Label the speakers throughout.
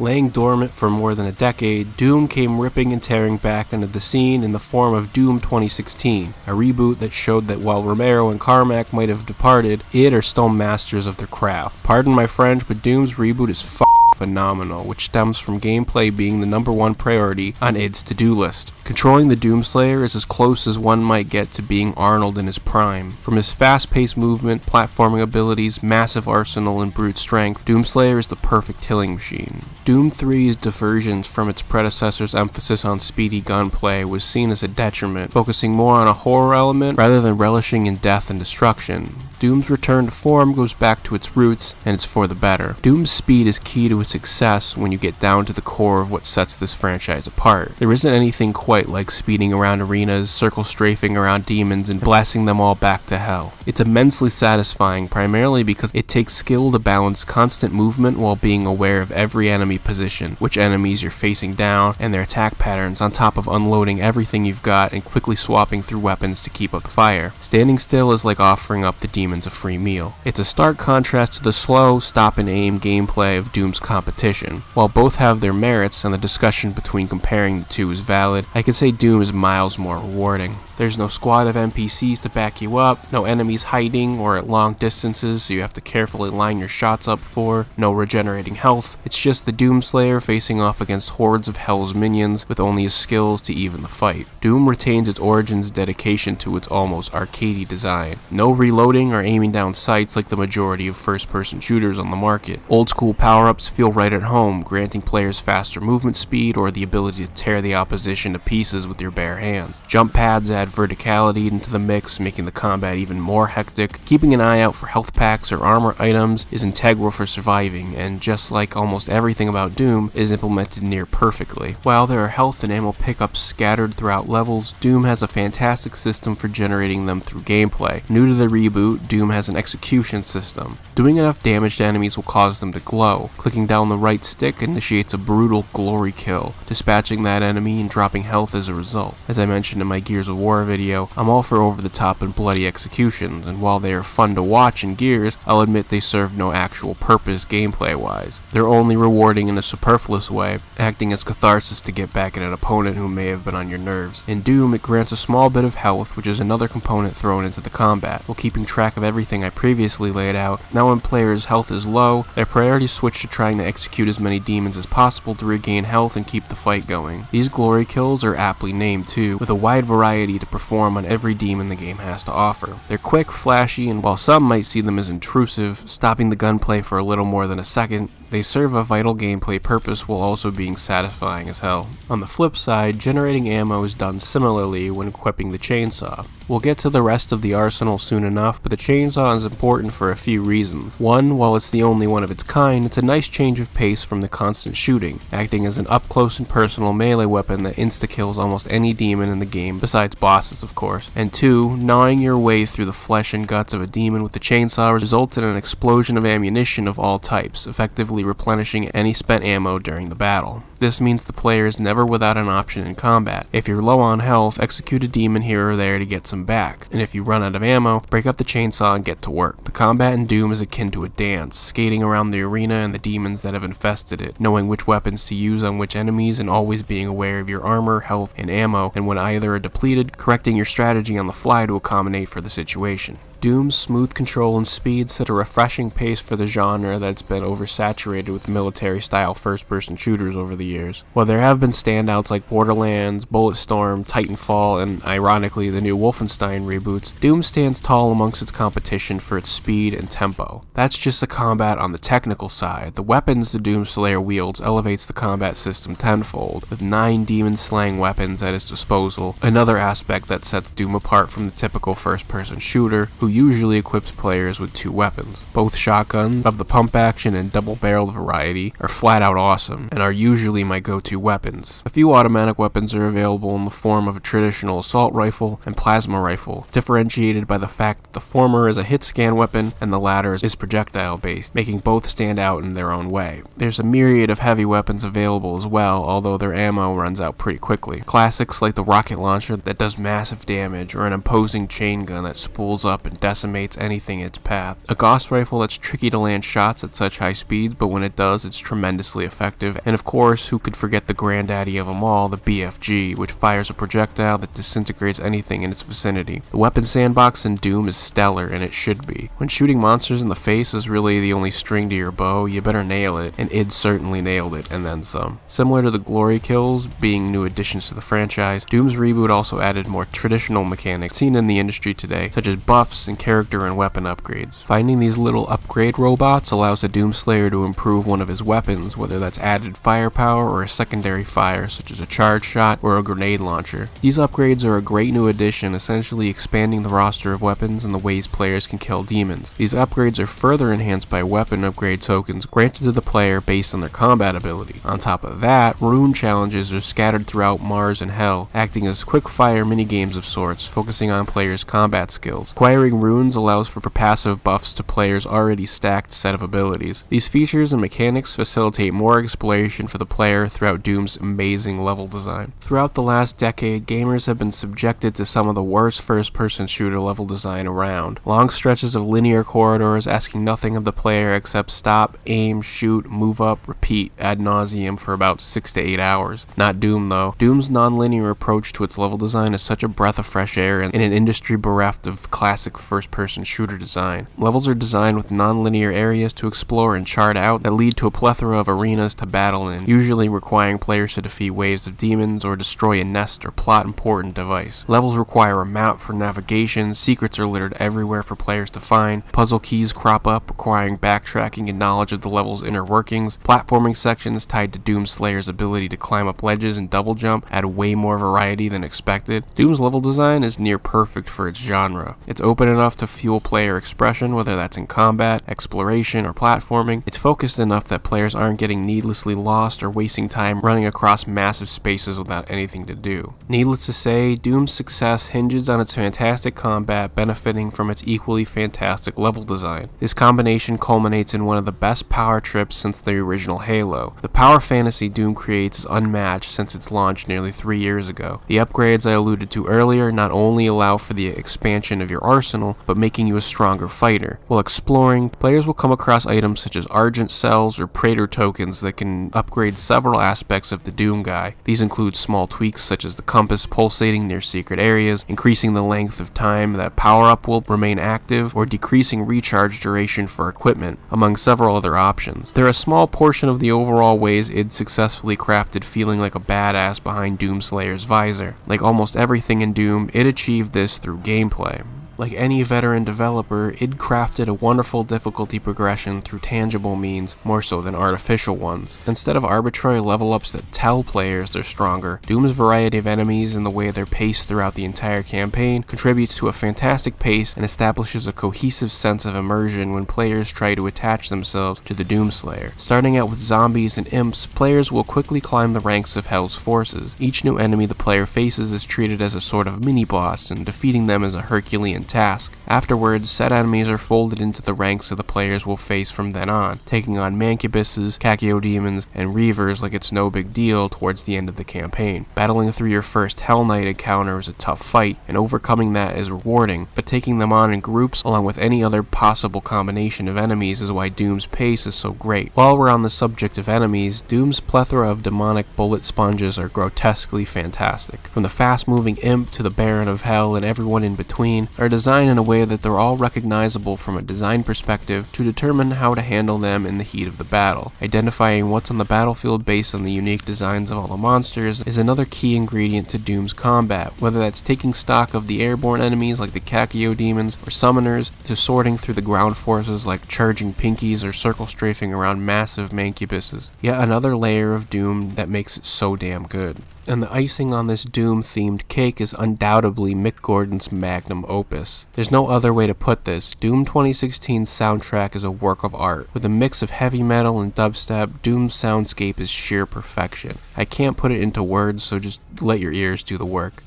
Speaker 1: Laying dormant for more than a decade, Doom came ripping and tearing back into the scene in the form of Doom 2016, a reboot that showed that while Romero and Carmack might have departed, id are still masters of their craft. Pardon my French, but Doom's reboot is phenomenal, which stems from gameplay being the #1 priority on id's to-do list. Controlling the Doomslayer is as close as one might get to being Arnold in his prime. From his fast-paced movement, platforming abilities, massive arsenal, and brute strength, Doomslayer is the perfect killing machine. Doom 3's diversions from its predecessor's emphasis on speedy gunplay was seen as a detriment, focusing more on a horror element rather than relishing in death and destruction. Doom's return to form goes back to its roots, and it's for the better. Doom's speed is key to its success when you get down to the core of what sets this franchise apart. There isn't anything quite like speeding around arenas, circle strafing around demons, and blasting them all back to hell. It's immensely satisfying, primarily because it takes skill to balance constant movement while being aware of every enemy position, which enemies you're facing down, and their attack patterns, on top of unloading everything you've got and quickly swapping through weapons to keep up the fire. Standing still is like offering up the demons a free meal. It's a stark contrast to the slow, stop-and-aim gameplay of Doom's competition. While both have their merits, and the discussion between comparing the two is valid, I could say Doom is miles more rewarding. There's no squad of NPCs to back you up, no enemies hiding or at long distances so you have to carefully line your shots up for, no regenerating health. It's just the Doomslayer facing off against hordes of Hell's minions with only his skills to even the fight. Doom retains its origins dedication to its almost arcadey design. No reloading or aiming down sights like the majority of first-person shooters on the market. Old-school power-ups feel right at home, granting players faster movement speed or the ability to tear the opposition to pieces with your bare hands. Jump pads add verticality into the mix, making the combat even more hectic. Keeping an eye out for health packs or armor items is integral for surviving, and just like almost everything about Doom, is implemented near perfectly. While there are health and ammo pickups scattered throughout levels, Doom has a fantastic system for generating them through gameplay. New to the reboot, Doom has an execution system. Doing enough damage to enemies will cause them to glow. Clicking down the right stick initiates a brutal glory kill, dispatching that enemy and dropping health as a result. As I mentioned in my Gears of War video, I'm all for over-the-top and bloody executions, and while they are fun to watch in Gears, I'll admit they serve no actual purpose gameplay-wise. They're only rewarding in a superfluous way, acting as catharsis to get back at an opponent who may have been on your nerves. In Doom, it grants a small bit of health, which is another component thrown into the combat. While keeping track of everything I previously laid out, now when players' health is low, their priorities switch to trying to execute as many demons as possible to regain health and keep the fight going. These glory kills are aptly named too, with a wide variety to perform on every demon the game has to offer. They're quick, flashy, and while some might see them as intrusive, stopping the gunplay for a little more than a second, they serve a vital gameplay purpose while also being satisfying as hell. On the flip side, generating ammo is done similarly when equipping the chainsaw. We'll get to the rest of the arsenal soon enough, but the chainsaw is important for a few reasons. One, while it's the only one of its kind, it's a nice change of pace from the constant shooting, acting as an up-close and personal melee weapon that insta-kills almost any demon in the game, besides bosses of course. And two, gnawing your way through the flesh and guts of a demon with the chainsaw results in an explosion of ammunition of all types, effectively replenishing any spent ammo during the battle. This means the player is never without an option in combat. If you're low on health, execute a demon here or there to get some back, and if you run out of ammo, break up the chainsaw and get to work. The combat in Doom is akin to a dance, skating around the arena and the demons that have infested it, knowing which weapons to use on which enemies and always being aware of your armor, health, and ammo, and when either are depleted, correcting your strategy on the fly to accommodate for the situation. Doom's smooth control and speed set a refreshing pace for the genre that's been oversaturated with military-style first-person shooters over the years. While there have been standouts like Borderlands, Bulletstorm, Titanfall, and ironically the new Wolfenstein reboots, Doom stands tall amongst its competition for its speed and tempo. That's just the combat on the technical side. The weapons the Doomslayer wields elevates the combat system tenfold, with 9 demon-slaying weapons at his disposal, another aspect that sets Doom apart from the typical first-person shooter, who usually equips players with 2 weapons. Both shotguns, of the pump action and double-barreled variety, are flat out awesome, and are usually easily my go-to weapons. A few automatic weapons are available in the form of a traditional assault rifle and plasma rifle, differentiated by the fact that the former is a hit scan weapon and the latter is projectile based, making both stand out in their own way. There's a myriad of heavy weapons available as well, although their ammo runs out pretty quickly. Classics like the rocket launcher that does massive damage, or an imposing chain gun that spools up and decimates anything in its path. A Gauss rifle that's tricky to land shots at such high speeds, but when it does, it's tremendously effective. And of course, who could forget the granddaddy of them all, the BFG, which fires a projectile that disintegrates anything in its vicinity. The weapon sandbox in Doom is stellar, and it should be. When shooting monsters in the face is really the only string to your bow, you better nail it, and id certainly nailed it, and then some. Similar to the glory kills, being new additions to the franchise, Doom's reboot also added more traditional mechanics seen in the industry today, such as buffs and character and weapon upgrades. Finding these little upgrade robots allows a Doomslayer to improve one of his weapons, whether that's added firepower or a secondary fire, such as a charge shot or a grenade launcher. These upgrades are a great new addition, essentially expanding the roster of weapons and the ways players can kill demons. These upgrades are further enhanced by weapon upgrade tokens granted to the player based on their combat ability. On top of that, rune challenges are scattered throughout Mars and Hell, acting as quick-fire minigames of sorts, focusing on players' combat skills. Acquiring runes allows for passive buffs to players' already stacked set of abilities. These features and mechanics facilitate more exploration for the player throughout Doom's amazing level design. Throughout the last decade, gamers have been subjected to some of the worst first-person shooter level design around. Long stretches of linear corridors asking nothing of the player except stop, aim, shoot, move up, repeat ad nauseum for about 6 to 8 hours. Not Doom though. Doom's non-linear approach to its level design is such a breath of fresh air in an industry bereft of classic first-person shooter design. Levels are designed with non-linear areas to explore and chart out that lead to a plethora of arenas to battle in, usually requiring players to defeat waves of demons or destroy a nest or plot-important device. Levels require a map for navigation, secrets are littered everywhere for players to find, puzzle keys crop up requiring backtracking and knowledge of the level's inner workings, platforming sections tied to Doomslayer's ability to climb up ledges and double jump add way more variety than expected. Doom's level design is near perfect for its genre. It's open enough to fuel player expression, whether that's in combat, exploration, or platforming. It's focused enough that players aren't getting needlessly lost or wasting time running across massive spaces without anything to do. Needless to say, Doom's success hinges on its fantastic combat benefiting from its equally fantastic level design. This combination culminates in one of the best power trips since the original Halo. The power fantasy Doom creates is unmatched since its launch nearly 3 years ago. The upgrades I alluded to earlier not only allow for the expansion of your arsenal, but making you a stronger fighter. While exploring, players will come across items such as Argent cells or Praetor tokens that can upgrade several aspects of the Doom guy. These include small tweaks such as the compass pulsating near secret areas, increasing the length of time that power-up will remain active, or decreasing recharge duration for equipment, among several other options. They're a small portion of the overall ways id successfully crafted feeling like a badass behind Doomslayer's visor. Like almost everything in Doom, it achieved this through gameplay. Like any veteran developer, id crafted a wonderful difficulty progression through tangible means more so than artificial ones. Instead of arbitrary level ups that tell players they're stronger, Doom's variety of enemies and the way they're paced throughout the entire campaign contributes to a fantastic pace and establishes a cohesive sense of immersion when players try to attach themselves to the Doomslayer. Starting out with zombies and imps, players will quickly climb the ranks of Hell's forces. Each new enemy the player faces is treated as a sort of mini-boss, and defeating them is a Herculean task. Afterwards, said enemies are folded into the ranks that the players will face from then on, taking on mancubuses, cachiodemons, and reavers like it's no big deal towards the end of the campaign. Battling through your first Hell Knight encounter is a tough fight, and overcoming that is rewarding, but taking them on in groups along with any other possible combination of enemies is why Doom's pace is so great. While we're on the subject of enemies, Doom's plethora of demonic bullet sponges are grotesquely fantastic. From the fast-moving imp to the Baron of Hell and everyone in between are designed in a way that they're all recognizable from a design perspective to determine how to handle them in the heat of the battle. Identifying what's on the battlefield based on the unique designs of all the monsters is another key ingredient to Doom's combat, whether that's taking stock of the airborne enemies like the cachiodemons or summoners, to sorting through the ground forces like charging pinkies or circle strafing around massive mancubuses. Yet another layer of Doom that makes it so damn good. And the icing on this Doom-themed cake is undoubtedly Mick Gordon's magnum opus. There's no no other way to put this. Doom 2016's soundtrack is a work of art. With a mix of heavy metal and dubstep, Doom's soundscape is sheer perfection. I can't put it into words, so just let your ears do the work.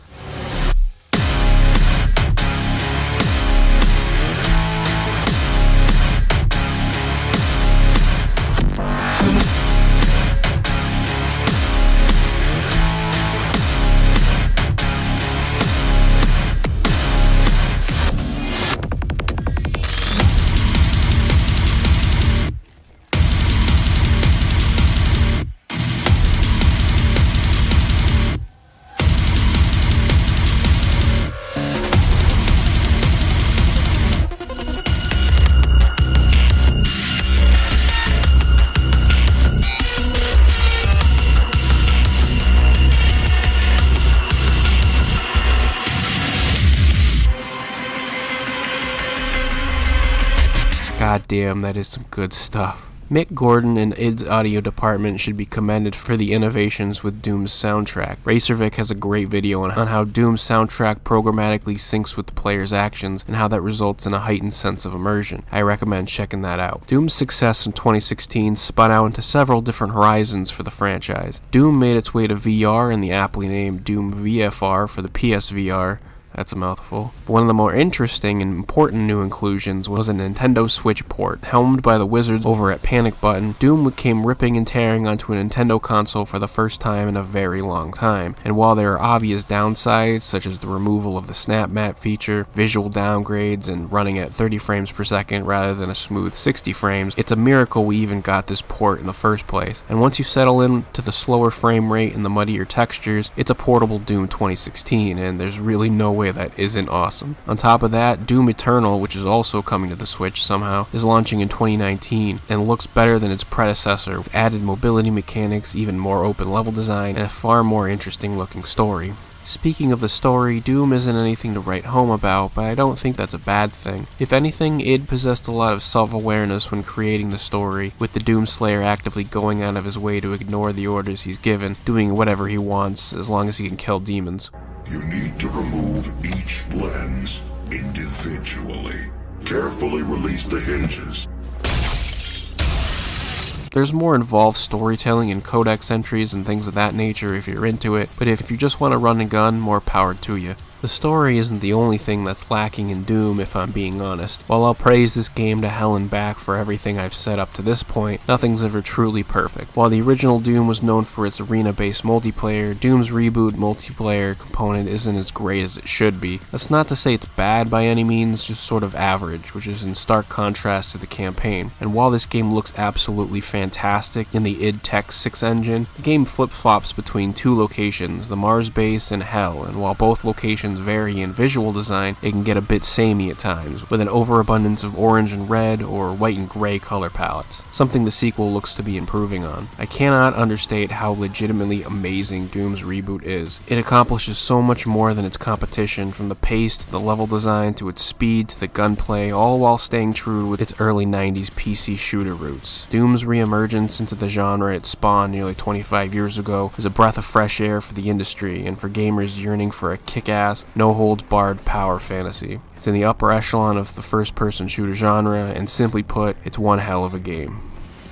Speaker 1: God damn, that is some good stuff. Mick Gordon and id's audio department should be commended for the innovations with Doom's soundtrack. Racervic has a great video on how Doom's soundtrack programmatically syncs with the player's actions and how that results in a heightened sense of immersion. I recommend checking that out. Doom's success in 2016 spun out into several different horizons for the franchise. Doom made its way to VR in the aptly named Doom VFR for the PSVR. That's a mouthful. One of the more interesting and important new inclusions was a Nintendo Switch port. Helmed by the wizards over at Panic Button, Doom came ripping and tearing onto a Nintendo console for the first time in a very long time. And while there are obvious downsides, such as the removal of the snap map feature, visual downgrades, and running at 30 frames per second rather than a smooth 60 frames, it's a miracle we even got this port in the first place. And once you settle into the slower frame rate and the muddier textures, it's a portable Doom 2016, and there's really no way that isn't awesome. On top of that, Doom Eternal, which is also coming to the Switch somehow, is launching in 2019 and looks better than its predecessor, with added mobility mechanics, even more open level design, and a far more interesting looking story. Speaking of the story, Doom isn't anything to write home about, but I don't think that's a bad thing. If anything, id possessed a lot of self-awareness when creating the story, with the Doomslayer actively going out of his way to ignore the orders he's given, doing whatever he wants as long as he can kill demons.
Speaker 2: You need to remove each lens individually. Carefully release the hinges.
Speaker 1: There's more involved storytelling and codex entries and things of that nature if you're into it, but if you just want to run and gun, more power to you. The story isn't the only thing that's lacking in Doom, if I'm being honest. While I'll praise this game to hell and back for everything I've said up to this point, nothing's ever truly perfect. While the original Doom was known for its arena-based multiplayer, Doom's reboot multiplayer component isn't as great as it should be. That's not to say it's bad by any means, just sort of average, which is in stark contrast to the campaign. And while this game looks absolutely fantastic in the id Tech 6 engine, the game flip-flops between two locations, the Mars base and Hell, and while both locations vary in visual design, it can get a bit samey at times, with an overabundance of orange and red or white and gray color palettes, something the sequel looks to be improving on. I cannot understate how legitimately amazing Doom's reboot is. It accomplishes so much more than its competition, from the pace to the level design to its speed to the gunplay, all while staying true with its early 90s PC shooter roots. Doom's reemergence into the genre it spawned nearly 25 years ago is a breath of fresh air for the industry and for gamers yearning for a kick-ass, no-holds-barred power fantasy. It's in the upper echelon of the first-person shooter genre, and simply put, it's one hell of a game.